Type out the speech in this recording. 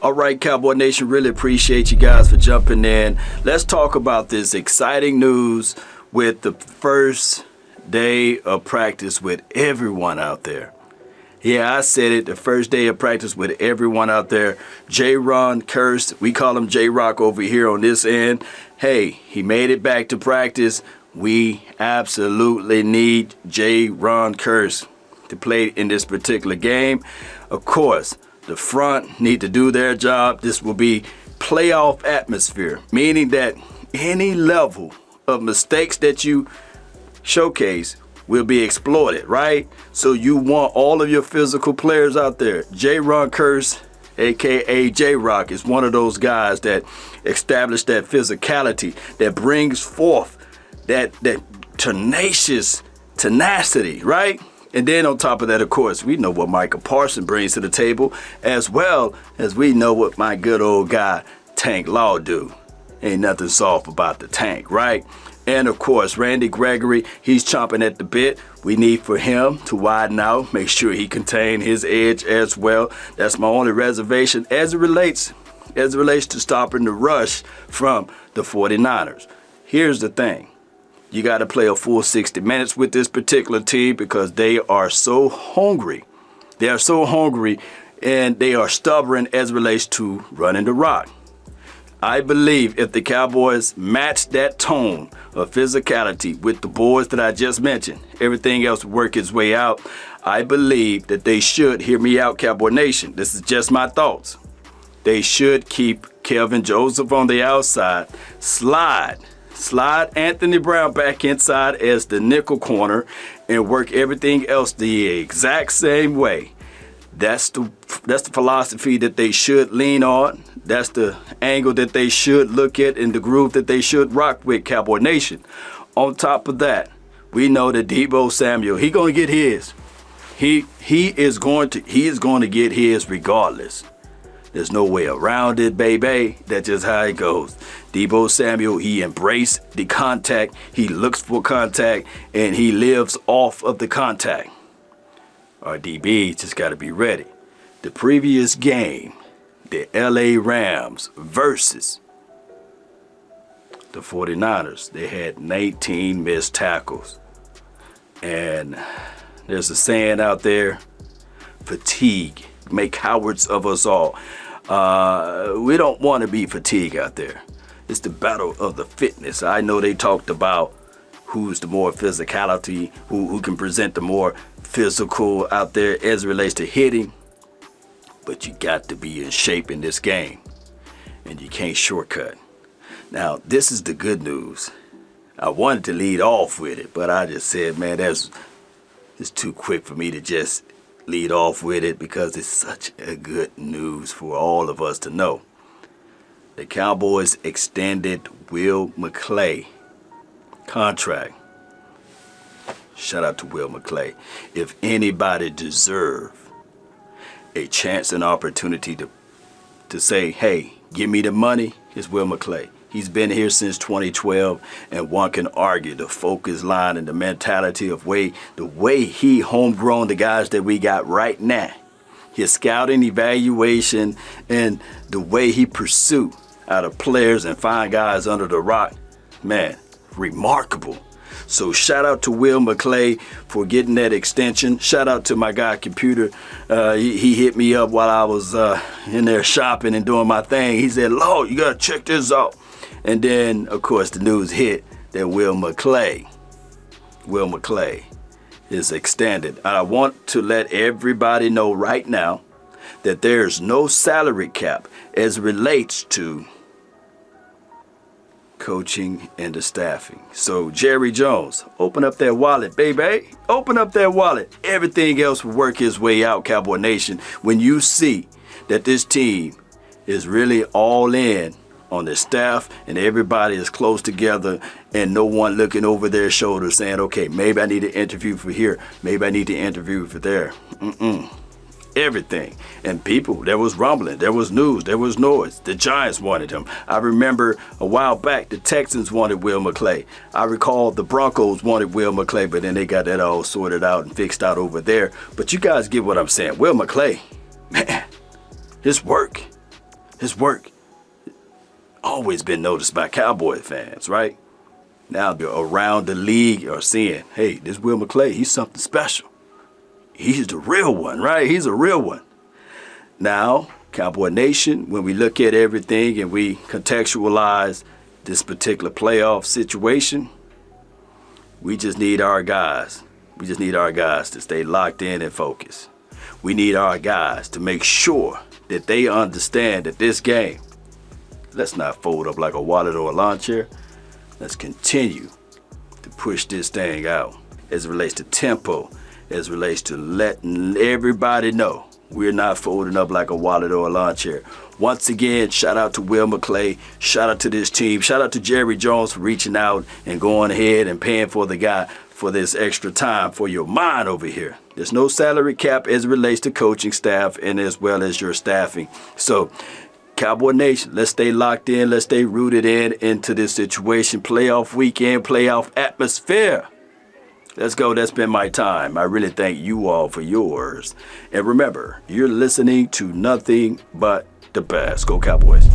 All right, Cowboy Nation, really appreciate you guys for jumping in. Let's talk about this exciting news with the first day of practice with everyone out there. Yeah, I said it, the first day of practice with everyone out there. Jayron Kearse, we call him J-Rock over here on this end. Hey, he made it back to practice. We absolutely need Jayron Kearse to play in this particular game. Of course, the front need to do their job. This will be playoff atmosphere, meaning that any level of mistakes that you showcase will be exploited, right? So you want all of your physical players out there. Jayron Kearse, aka J-Rock, is one of those guys that establish that physicality, that brings forth that tenacious tenacity, right? And then on top of that, of course, we know what Michael Parsons brings to the table, as well as we know what my good old guy Tank Law do. Ain't nothing soft about the Tank, right? And of course, Randy Gregory, he's chomping at the bit. We need for him to widen out, make sure he contain his edge as well. That's my only reservation as it relates to stopping the rush from the 49ers. Here's the thing. You got to play a full 60 minutes with this particular team because they are so hungry. They are so hungry and they are stubborn as it relates to running the rock. I believe if the Cowboys match that tone of physicality with the boys that I just mentioned, everything else will work its way out. I believe that they should, hear me out, Cowboy Nation, this is just my thoughts. They should keep Kelvin Joseph on the outside, slide Anthony Brown back inside as the nickel corner and work everything else the exact same way. That's the philosophy that they should lean on. That's the angle that they should look at and the groove that they should rock with, Cowboy Nation. On top of that, we know that Deebo Samuel, he gonna get his. He is going to get his regardless. There's no way around it, baby. That's just how it goes. Deebo Samuel, he embraced the contact. He looks for contact, and he lives off of the contact. Our DB just got to be ready. The previous game, the LA Rams versus the 49ers, they had 19 missed tackles. And there's a saying out there, fatigue make cowards of us all. We don't want to be fatigued out there. It's the battle of the fitness. I know they talked about who's the more physicality, who can present the more physical out there as it relates to hitting. But you got to be in shape in this game, and you can't shortcut. Now, this is the good news. I wanted to lead off with it, but I just said, man, it's too quick for me to just lead off with it because it's such a good news for all of us to know. The Cowboys extended Will McClay contract. Shout out to Will McClay. If anybody deserve a chance and opportunity to say, hey, give me the money, it's Will McClay. He's been here since 2012, and one can argue the focus line and the mentality of the way he homegrown the guys that we got right now. His scouting, evaluation, and the way he pursue out of players and find guys under the rock, man, remarkable. So shout out to Will McClay for getting that extension. Shout out to my guy Computer. He hit me up while I was in there shopping and doing my thing. He said, Lord, you got to check this out. And then, of course, the news hit that Will McClay is extended. I want to let everybody know right now that there's no salary cap as it relates to coaching and the staffing. So Jerry Jones, open up that wallet, baby. Open up that wallet. Everything else will work its way out, Cowboy Nation. When you see that this team is really all in on the staff and everybody is close together and no one looking over their shoulder saying, okay, maybe I need to interview for here. Maybe I need to interview for there. Everything. And people, there was rumbling, there was news, there was noise. The Giants wanted him. I remember a while back, the Texans wanted Will McClay. I recall the Broncos wanted Will McClay, but then they got that all sorted out and fixed out over there. But you guys get what I'm saying. Will McClay, man, his work. His work always been noticed by Cowboy fans, right? Now around the league are seeing, hey, this Will McClay, he's something special. He's the real one, right? He's a real one. Now, Cowboy Nation, when we look at everything and we contextualize this particular playoff situation, we just need our guys. We just need our guys to stay locked in and focused. We need our guys to make sure that they understand that this game, let's not fold up like a wallet or a lawn chair. Let's continue to push this thing out as it relates to tempo, as it relates to letting everybody know we're not folding up like a wallet or a lawn chair. Once again, shout out to Will McClay. Shout out to this team. Shout out to Jerry Jones for reaching out and going ahead and paying for the guy for this extra time for your mind over here. There's no salary cap as it relates to coaching staff and as well as your staffing. So, Cowboy Nation, let's stay locked in. Let's stay rooted into this situation. Playoff weekend, playoff atmosphere. Let's go. That's been my time. I really thank you all for yours. And remember, you're listening to nothing but the best. Go Cowboys.